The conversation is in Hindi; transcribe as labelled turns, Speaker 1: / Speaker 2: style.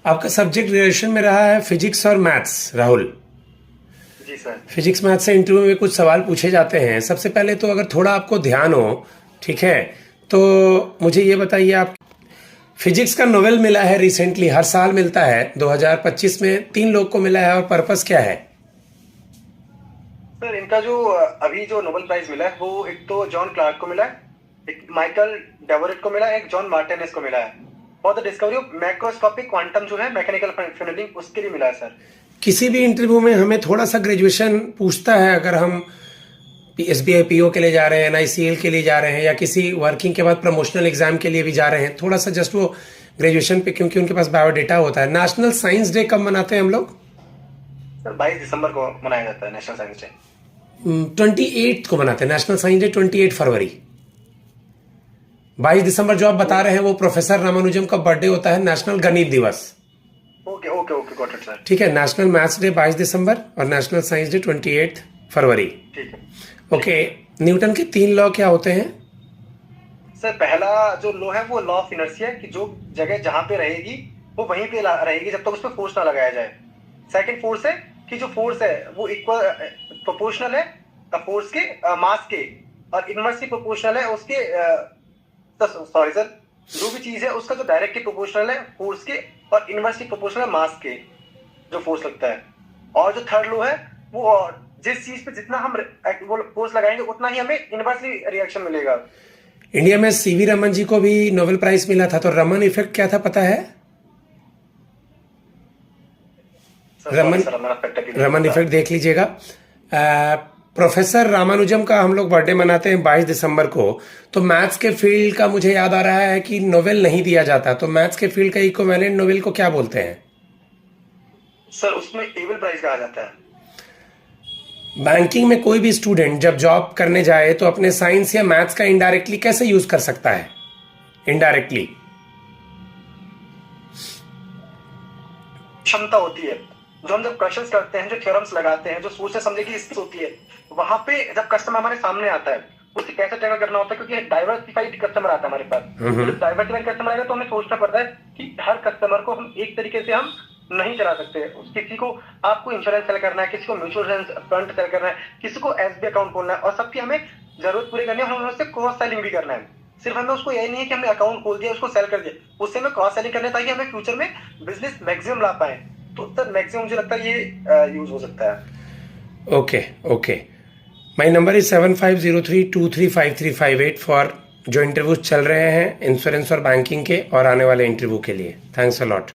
Speaker 1: आपका सब्जेक्ट ग्रेजुएशन में रहा है फिजिक्स और मैथ्स, राहुल।
Speaker 2: जी सर।
Speaker 1: फिजिक्स मैथ्स से इंटरव्यू में कुछ सवाल पूछे जाते हैं। सबसे पहले तो अगर थोड़ा आपको ध्यान हो, ठीक है, तो मुझे ये बताइए, आप फिजिक्स का नोबेल मिला है रिसेंटली, हर साल मिलता है, 2025 में 3 लोग को मिला है, और पर्पस क्या है?
Speaker 2: सर इनका जो अभी जो नोबेल प्राइज मिला है वो एक तो जॉन क्लार्क को मिला है, एक माइकल डेवोरेट को मिला है, एक जॉन मार्टिनेस को मिला है for the discovery of macroscopic quantum जो है मैकेनिकल फील्डिंग, उसके लिए मिला है सर।
Speaker 1: किसी भी इंटरव्यू में हमें थोड़ा सा ग्रेजुएशन पूछता है, अगर हम SBI PO के लिए जा रहे हैं, NICL के लिए जा रहे हैं, या किसी वर्किंग के बाद प्रमोशनल एग्जाम के लिए भी जा रहे हैं, थोड़ा सा जस्ट वो ग्रेजुएशन पे, क्योंकि उनके पास बायोडेटा होता है। नेशनल साइंस डे कब मनाते हैं हम लोग?
Speaker 2: सर 22 दिसंबर को मनाया जाता है नेशनल साइंस डे।
Speaker 1: 28 को मनाते हैं नेशनल साइंस डे, 28 फरवरी। 22 दिसंबर जो आप बता रहे हैं वो प्रोफेसर रामानुजम का बर्थडे होता है, नेशनल गणित दिवस।
Speaker 2: Okay okay okay, got it sir.
Speaker 1: ठीक है, नेशनल मैथ्स डे 22 दिसंबर और नेशनल साइंस डे 28 फरवरी।
Speaker 2: ठीक है।
Speaker 1: ओके, न्यूटन के 3 लॉ क्या होते हैं?
Speaker 2: सर पहला जो लॉ है वो लॉ ऑफ इनर्शिया है कि जो जगह जहां पे रहेगी वो वहीं पे रहेगी जब तक उस पर फोर्स ना लगाया जाए। सेकंड फोर्स है कि जो फोर्स है वो इक्वल प्रोपोर्शनल है फोर्स के मास के, और इनवर्सली प्रोपोर्शनल है उसके सॉरी सर, जो भी चीज है उसका जो डायरेक्टली प्रोपोर्शनल है फोर्स के और इनवर्सली प्रोपोर्शनल मास के जो फोर्स लगता है। और जो थर्ड लॉ है वो जिस चीज पे जितना हम वो फोर्स लगाएंगे उतना ही हमें इनवर्सली रिएक्शन मिलेगा।
Speaker 1: इंडिया में CV रमन जी को भी नोबेल प्राइज मिला था, तो रमन इफेक्ट क्या था पता है? रमन इफेक्ट देख लीजिएगा। प्रोफेसर रामानुजम का हम लोग बर्थडे मनाते हैं 22 दिसंबर को, तो मैथ्स के फील्ड का मुझे याद आ रहा है कि नोबेल नहीं दिया जाता, तो मैथ्स के फील्ड का इक्विवेलेंट नोबेल को क्या बोलते हैं?
Speaker 2: सर उसमें एबल प्राइज कहा जाता है।
Speaker 1: बैंकिंग में कोई भी स्टूडेंट जब जॉब करने जाए तो अपने साइंस या मैथ्स का इनडायरेक्टली कैसे यूज कर सकता है? इनडायरेक्टली
Speaker 2: क्षमता होती है जो हम जब क्वेश्चंस करते हैं, जो थ्योरम्स लगाते हैं, जो सोचने समझने की स्थिति होती है, वहां पे जब कस्टमर हमारे सामने आता है उसे कैसे टैकल करना होता है, क्योंकि डाइवर्सिफाइड कस्टमर आता है हमारे पास। जब डाइवर्सिफाइड कस्टमर आएगा तो हमें सोचना पड़ता है कि हर कस्टमर को हम एक तरीके से हम नहीं चला सकते। किसी को आपको इंश्योरेंस सेल करना है, किसी को म्यूचुअल फंड सेल करना है, किसी को SBI अकाउंट खोलना है, और सबकी हमें जरूरत पूरी करनी है। हमें उससे क्रॉस सेलिंग भी करना है। सिर्फ हमें उसको यही नहीं है कि हमने अकाउंट खोल दिया उसको सेल कर दिया, उससे हमें क्रॉस सेलिंग करना है ताकि हमें फ्यूचर में बिजनेस मैक्सिमम ला पाए। तो सर मैक्सिमम मुझे लगता है ये यूज हो सकता है।
Speaker 1: Okay okay, my number is 7503235358 for जो इंटरव्यूज चल रहे हैं इंश्योरेंस और बैंकिंग के और आने वाले इंटरव्यू के लिए। Thanks a lot.